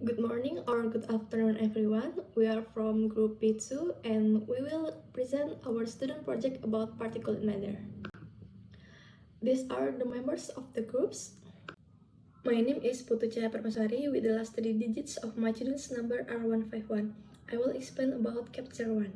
Good morning or good afternoon, everyone. We are from Group B2 and we will present our student project about particulate matter. These are the members of the groups. My name is Putu Cahaya Permasari with the last 3 digits of my student's number R151. I will explain about Capture 1.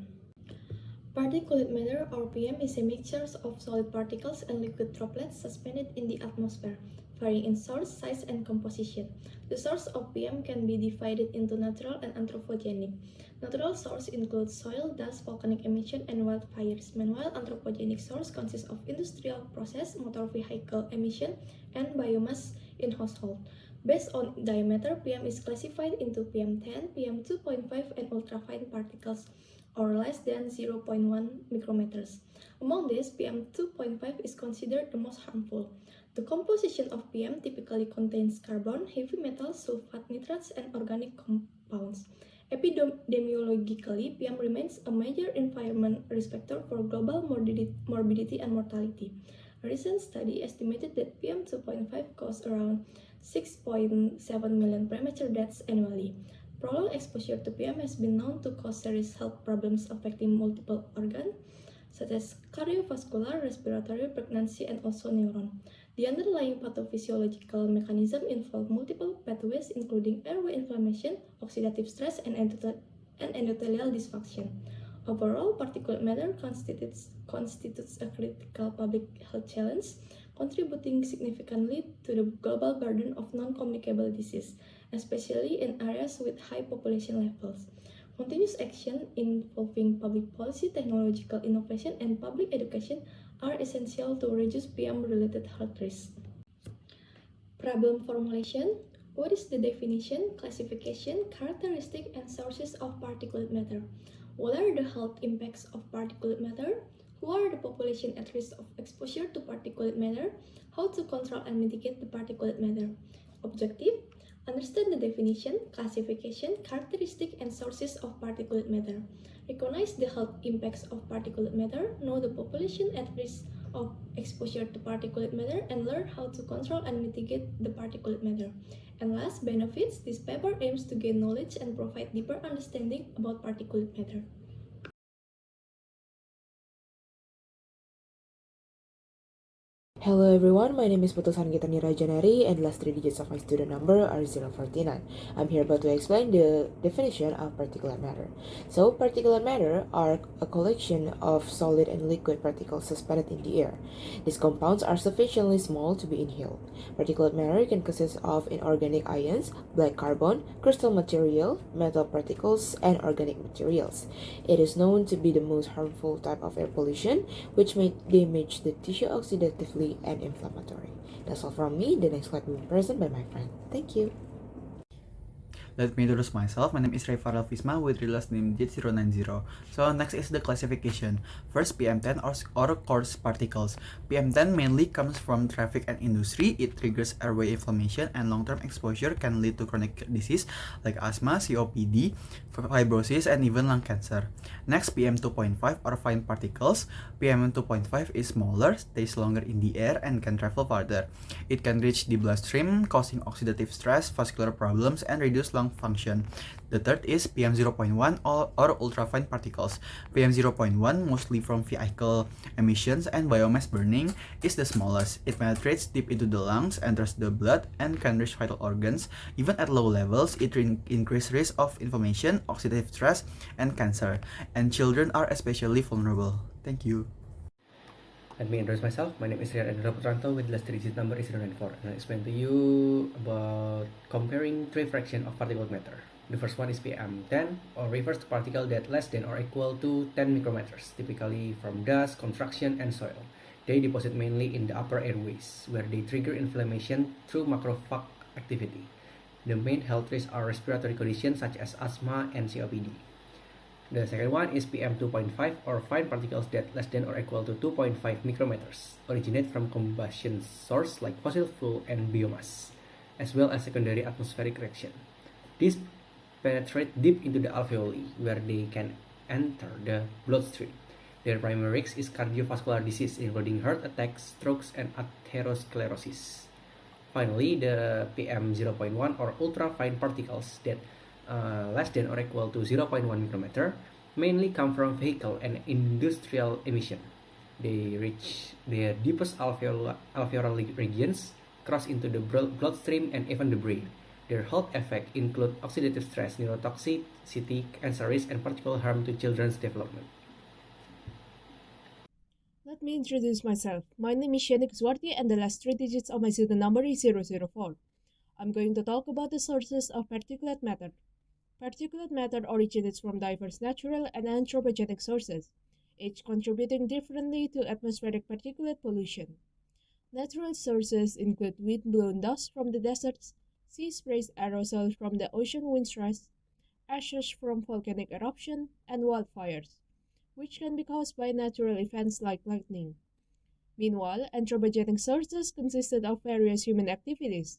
Particulate matter or PM is a mixture of solid particles and liquid droplets suspended in the atmosphere, varying in source, size, and composition. The source of PM can be divided into natural and anthropogenic. Natural source include soil, dust, volcanic emission, and wildfires. Meanwhile, anthropogenic source consists of industrial process, motor vehicle emission, and biomass in household. Based on diameter, PM is classified into PM10, PM2.5, and ultrafine particles, or less than 0.1 micrometers. Among these, PM2.5 is considered the most harmful. The composition of PM typically contains carbon, heavy metals, sulfate, nitrates, and organic compounds. Epidemiologically, PM remains a major environment risk factor for global morbidity and mortality. A recent study estimated that PM2.5 caused around 6.7 million premature deaths annually. Prolonged exposure to PM has been known to cause serious health problems affecting multiple organs, such as cardiovascular, respiratory, pregnancy, and also neuron. The underlying pathophysiological mechanism involve multiple pathways, including airway inflammation, oxidative stress, and endothelial dysfunction. Overall, particulate matter constitutes a critical public health challenge, contributing significantly to the global burden of non-communicable disease, especially in areas with high population levels. Continuous action involving public policy, technological innovation, and public education are essential to reduce PM-related health risks. Problem formulation. What is the definition, classification, characteristic, and sources of particulate matter? What are the health impacts of particulate matter? Who are the population at risk of exposure to particulate matter? How to control and mitigate the particulate matter? Objective: understand the definition, classification, characteristic, and sources of particulate matter. Recognize the health impacts of particulate matter, know the population at risk of exposure to particulate matter, and learn how to control and mitigate the particulate matter. And last, benefits. This paper aims to gain knowledge and provide deeper understanding about particulate matter. Hello everyone, my name is Putusan Gitani Rajanari and last 3 digits of my student number are 049. I'm here about to explain the definition of particulate matter. So, particulate matter are a collection of solid and liquid particles suspended in the air. These compounds are sufficiently small to be inhaled. Particulate matter can consist of inorganic ions, black carbon, crystal material, metal particles, and organic materials. It is known to be the most harmful type of air pollution, which may damage the tissue oxidatively and inflammatory. That's all from me. The next slide will be presented by my friend. Thank you. Let me introduce myself. My name is Ray Farel Fisma with real last name J090. So next is the classification. First, PM10 or coarse particles. PM10 mainly comes from traffic and industry. It triggers airway inflammation and long-term exposure can lead to chronic disease like asthma, COPD, fibrosis, and even lung cancer. Next, PM2.5 or fine particles. PM2.5 is smaller, stays longer in the air, and can travel farther. It can reach the bloodstream, causing oxidative stress, vascular problems, and reduce lung function. The third is PM0.1 or ultrafine particles. PM0.1, mostly from vehicle emissions and biomass burning, is the smallest. It penetrates deep into the lungs, enters the blood, and can reach vital organs. Even at low levels, it increases risk of inflammation, oxidative stress, and cancer. And children are especially vulnerable. Thank you. Let me introduce myself. My name is Rian Edra Putranto with last 3 digit number is 094, and I'll explain to you about comparing 3 fractions of particulate matter. The first one is PM10, or refers to particle that less than or equal to 10 micrometers, typically from dust, construction, and soil. They deposit mainly in the upper airways, where they trigger inflammation through macrophage activity. The main health risks are respiratory conditions such as asthma and COPD. The second one is PM2.5, or fine particles that less than or equal to 2.5 micrometers, originate from combustion source like fossil fuel and biomass, as well as secondary atmospheric reaction. These penetrate deep into the alveoli, where they can enter the bloodstream. Their primary risk is cardiovascular disease, including heart attacks, strokes, and atherosclerosis. Finally, the PM0.1 or ultra-fine particles that less than or equal to 0.1 micrometer mainly come from vehicle and industrial emission. They reach their deepest alveolar regions, cross into the bloodstream, and even the brain. Their health effects include oxidative stress, neurotoxicity, cancer risk, and particular harm to children's development. Let me introduce myself. My name is Shenik Zwarti and the last three digits of my student number is 004. I'm going to talk about the sources of particulate matter. Particulate matter originates from diverse natural and anthropogenic sources, each contributing differently to atmospheric particulate pollution. Natural sources include wind-blown dust from the deserts, sea sprays aerosols from the ocean wind stress, ashes from volcanic eruption, and wildfires, which can be caused by natural events like lightning. Meanwhile, anthropogenic sources consisted of various human activities,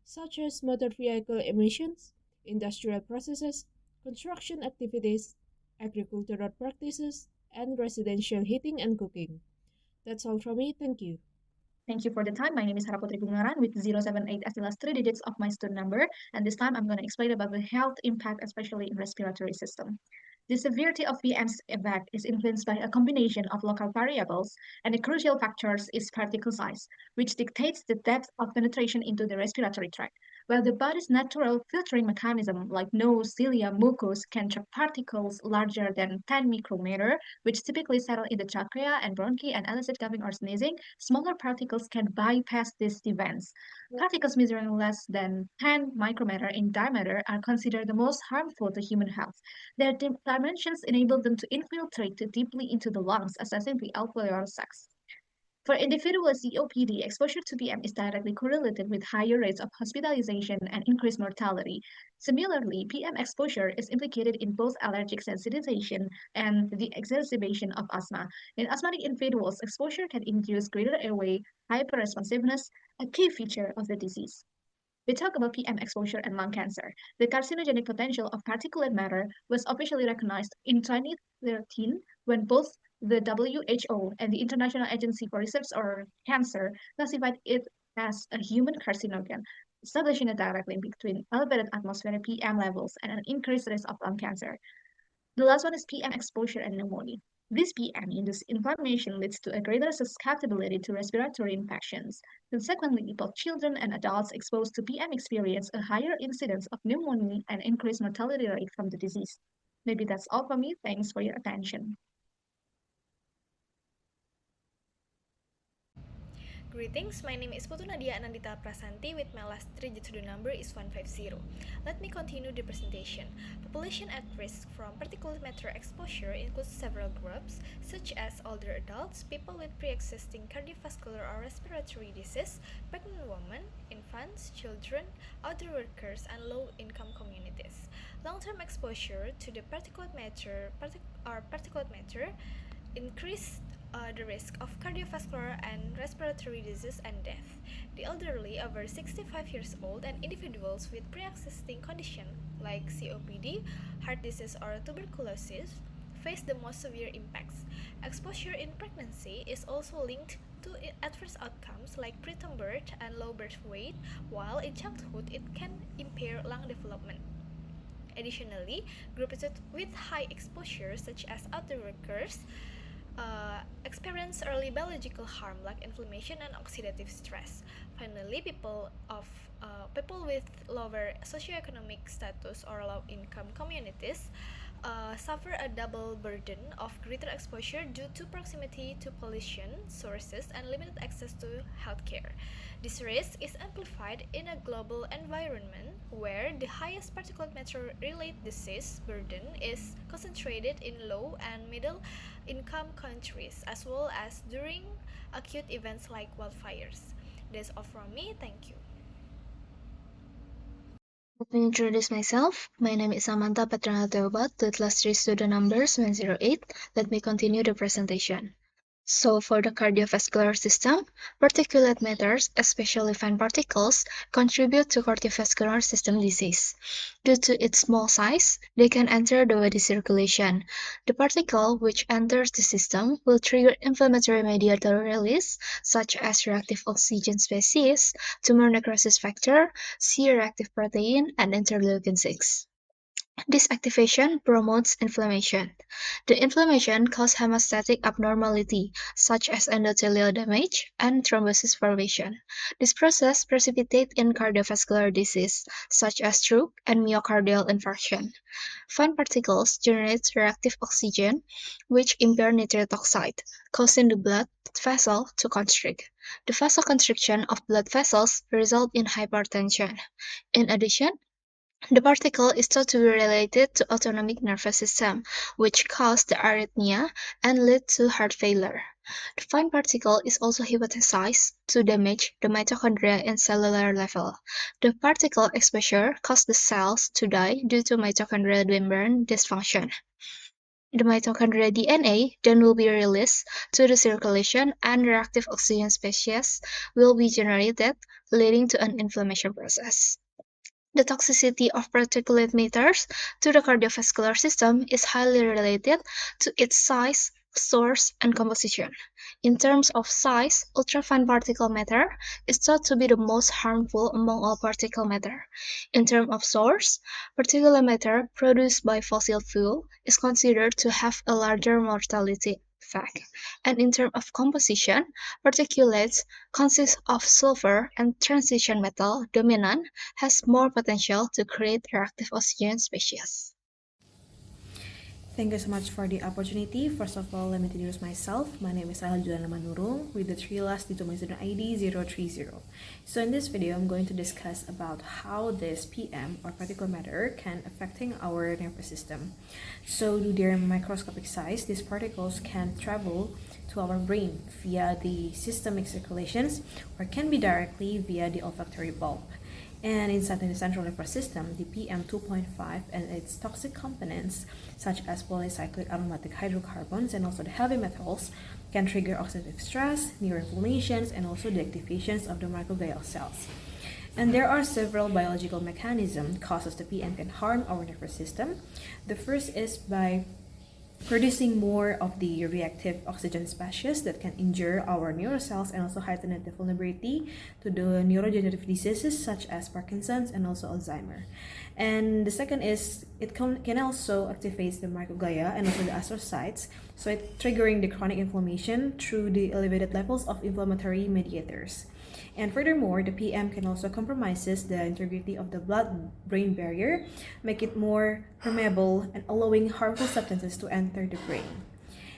such as motor vehicle emissions, industrial processes, construction activities, agricultural practices, and residential heating and cooking. That's all from me. Thank you. Thank you for the time. My name is Haraputri Bungaran with 078 as the last three digits of my student number. And this time I'm going to explain about the health impact, especially in respiratory system. The severity of PM's effect is influenced by a combination of local variables, and the crucial factors is particle size, which dictates the depth of penetration into the respiratory tract. While the body's natural filtering mechanism, like nose, cilia, mucus, can trap particles larger than 10 micrometer, which typically settle in the trachea and bronchi and elicit coughing or sneezing, smaller particles can bypass these events. Particles measuring less than 10 micrometer in diameter are considered the most harmful to human health. Their dimensions enable them to infiltrate deeply into the lungs, assessing the alveolar sacs. For individuals with COPD, exposure to PM is directly correlated with higher rates of hospitalization and increased mortality. Similarly, PM exposure is implicated in both allergic sensitization and the exacerbation of asthma. In asthmatic individuals, exposure can induce greater airway hyperresponsiveness, a key feature of the disease. We talk about PM exposure and lung cancer. The carcinogenic potential of particulate matter was officially recognized in 2013 when both the WHO and the International Agency for Research on Cancer classified it as a human carcinogen, establishing a direct link between elevated atmospheric PM levels and an increased risk of lung cancer. The last one is PM exposure and pneumonia. This PM-induced inflammation leads to a greater susceptibility to respiratory infections. Consequently, both children and adults exposed to PM experience a higher incidence of pneumonia and increased mortality rate from the disease. Maybe that's all from me. Thanks for your attention. Greetings, my name is Putu Nadia Anandita Prasanti with my last three digit number is 150. Let me continue the presentation. Population at risk from particulate matter exposure includes several groups such as older adults, people with pre-existing cardiovascular or respiratory disease, pregnant women, infants, children, outdoor workers, and low-income communities. Long-term exposure to the particulate matter increase the risk of cardiovascular and respiratory disease and death. The elderly over 65 years old and individuals with pre-existing conditions like COPD, heart disease, or tuberculosis face the most severe impacts. Exposure in pregnancy is also linked to adverse outcomes like preterm birth and low birth weight, while in childhood it can impair lung development. Additionally, groups with high exposure, such as outdoor workers, experience early biological harm like inflammation and oxidative stress. Finally, people with lower socioeconomic status or low-income communities suffer a double burden of greater exposure due to proximity to pollution sources and limited access to healthcare. This risk is amplified in a global environment where the highest particulate matter-related disease burden is concentrated in low and middle income countries, as well as during acute events like wildfires. That's all from me. Thank you. Let me introduce myself. My name is Samantha Patrana Teobat, with last three student numbers 108. Let me continue the presentation. So, for the cardiovascular system, particulate matters, especially fine particles, contribute to cardiovascular system disease. Due to its small size, they can enter the body circulation. The particle which enters the system will trigger inflammatory mediator release, such as reactive oxygen species, tumor necrosis factor, C-reactive protein, and interleukin 6. This activation promotes inflammation. The inflammation causes hemostatic abnormality, such as endothelial damage and thrombosis formation. This process precipitates in cardiovascular disease, such as stroke and myocardial infarction. Fine particles generate reactive oxygen, which impair nitric oxide, causing the blood vessel to constrict. The vasoconstriction of blood vessels results in hypertension. In addition, the particle is thought to be related to autonomic nervous system, which cause the arrhythmia and lead to heart failure. The fine particle is also hypothesized to damage the mitochondria in cellular level. The particle exposure causes the cells to die due to mitochondrial membrane dysfunction. The mitochondrial DNA then will be released to the circulation and reactive oxygen species will be generated, leading to an inflammation process. The toxicity of particulate matters to the cardiovascular system is highly related to its size, source, and composition. In terms of size, ultrafine particle matter is thought to be the most harmful among all particle matter. In terms of source, particulate matter produced by fossil fuel is considered to have a larger mortality effect. And in terms of composition, particulates consist of sulfur and transition metal dominant has more potential to create reactive oxygen species. Thank you so much for the opportunity. First of all, let me introduce myself. My name is Aljuana Manurung with the 3 last digit of my student ID 030. So in this video, I'm going to discuss about how this PM or particulate matter can affecting our nervous system. So due to their microscopic size, these particles can travel to our brain via the systemic circulations or can be directly via the olfactory bulb. And inside the central nervous system, the PM2.5 and its toxic components, such as polycyclic aromatic hydrocarbons and also the heavy metals, can trigger oxidative stress, neuroinflammations, and also the activations of the microglial cells. And there are several biological mechanisms causes the PM can harm our nervous system. The first is by producing more of the reactive oxygen species that can injure our neurocells and also heighten the vulnerability to the neurodegenerative diseases such as Parkinson's and also Alzheimer. And the second is it can also activate the microglia and also the astrocytes, so it triggering the chronic inflammation through the elevated levels of inflammatory mediators. And furthermore, the PM can also compromises the integrity of the blood-brain barrier, make it more permeable and allowing harmful substances to enter the brain.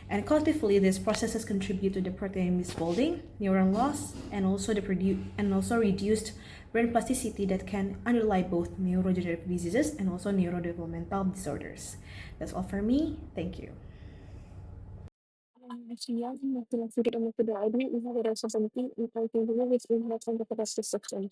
And collectively, these processes contribute to the protein misfolding, neuron loss, and also reduced brain plasticity that can underlie both neurodegenerative diseases and also neurodevelopmental disorders. That's all for me. Thank you. Siang, laki-laki di umur kedua ini inherited something including which inherits from the digestive system.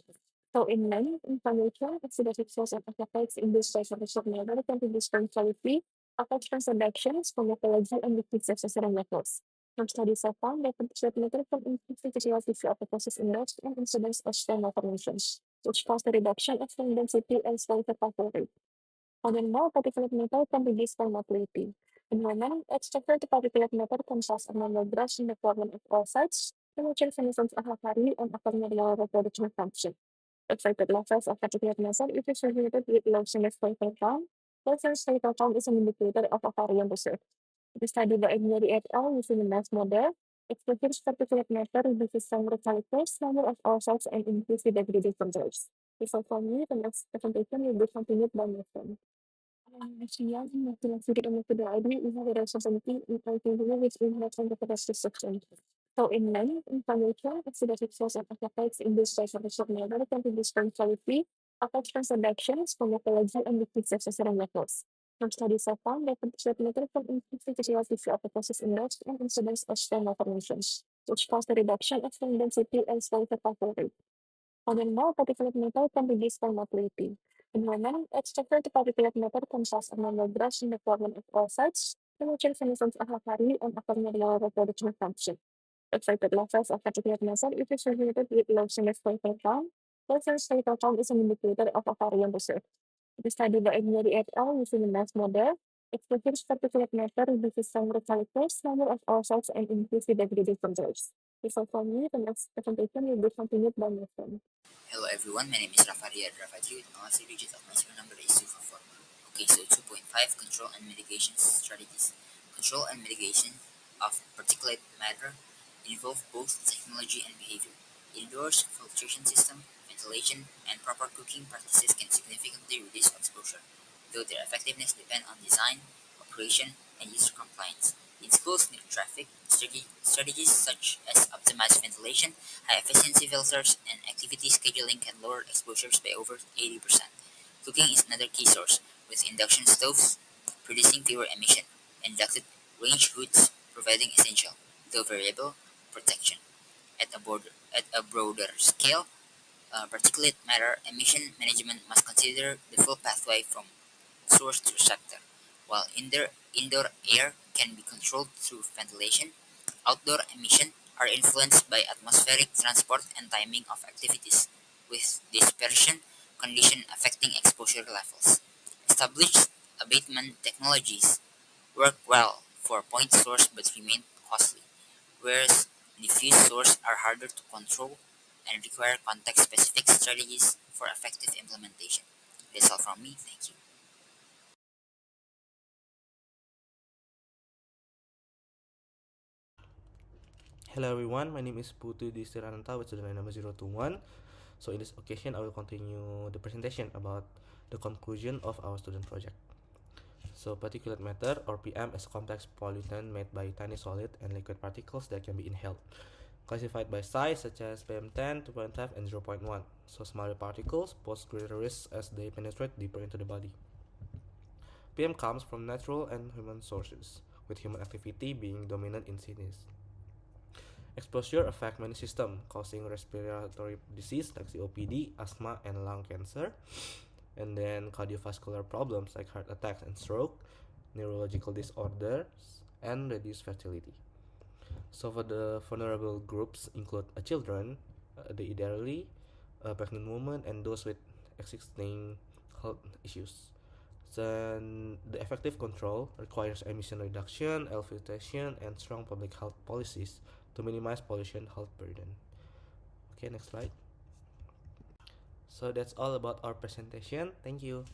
So in men, inflammation, oxidative stress, and effects in this digestive level can reduce quality, affect transactions, pharmacology, and decrease testosterone levels. Some studies have found that particulate matter can increase the physiology of the process index and incidence of stem malformations, which cause the reduction of stem density and skeletal rate. Furthermore, particulate matter can reduce sperm motility. In women, extrovert particulate matter can cause a mammographs in the problem of oocytes, premature senescence of ovary, and affecting lower reproductive function. Excited levels of particulate matter is associated with low senescent count. Low senescent count is an indicator of ovarian reserve. The study by Edmure et al. Using a mass model exposures particulate matter reduces some recalcitrance, number of oocytes, and increase the degradation controls. So for me, the next presentation will be continued by my friend. Siang, laki-laki di umur kedua ini inherited something including which inherits from the digestive system. So in men, inflammation, oxidative stress, and effects in this digestive level can reduce quality, affect transactions, pharmacology, and decrease testosterone levels. Some studies have found that particulate matter can increase the physiology of the process index and incidence of stem malformations, which cause the reduction of stem density and skeletal rate. Furthermore, particulate matter can reduce sperm motility. In women, extrovert particulate matter can cause a mammographs in the problem of oocytes, temperature senescence of a body and abnormal reproduction function. Excited levels of particulate matter is associated with low sinus-fatal count. Low sinus-fatal count is an indicator of ovarian reserve. The study by Edmure et al. Using a mass model exposures particulate matter reduces some recalculus, number of oocytes, and increases degradation controls. So for me, the next presentation will be continued by my friend. Hello everyone, my name is Rafaria Rafati with my last digit of my serial number is 244. Okay, so 2.5 control and mitigation strategies. Control and mitigation of particulate matter involve both technology and behavior. Indoors filtration system, ventilation, and proper cooking practices can significantly reduce exposure, though their effectiveness depend on design, operation, and user compliance. In schools near traffic, strategies such as optimized ventilation, high-efficiency filters, and activity scheduling can lower exposures by over 80%. Cooking is another key source, with induction stoves producing fewer emission, and ducted range hoods providing essential, though variable, protection. At a broader scale, particulate matter emission management must consider the full pathway from source to receptor. While indoor air can be controlled through ventilation, outdoor emission are influenced by atmospheric transport and timing of activities, with dispersion condition affecting exposure levels. Established abatement technologies work well for point source but remain costly, whereas diffuse source are harder to control and require context-specific strategies for effective implementation. That's all from me. Thank you. Hello everyone, my name is Putu Distirananta with student number 021. So in this occasion, I will continue the presentation about the conclusion of our student project. So particulate matter or PM is a complex pollutant made by tiny solid and liquid particles that can be inhaled. Classified by size such as PM10, 2.5 and 0.1. So smaller particles pose greater risks as they penetrate deeper into the body. PM comes from natural and human sources, with human activity being dominant in cities. Exposure affects many systems, causing respiratory disease like COPD, asthma, and lung cancer, and then cardiovascular problems like heart attacks and stroke, neurological disorders, and reduced fertility. So for the vulnerable groups include children, the elderly, pregnant women, and those with existing health issues. Then the effective control requires emission reduction, air filtration, and strong public health policies to minimize pollution health burden. Okay, next slide. So that's all about our presentation. Thank you.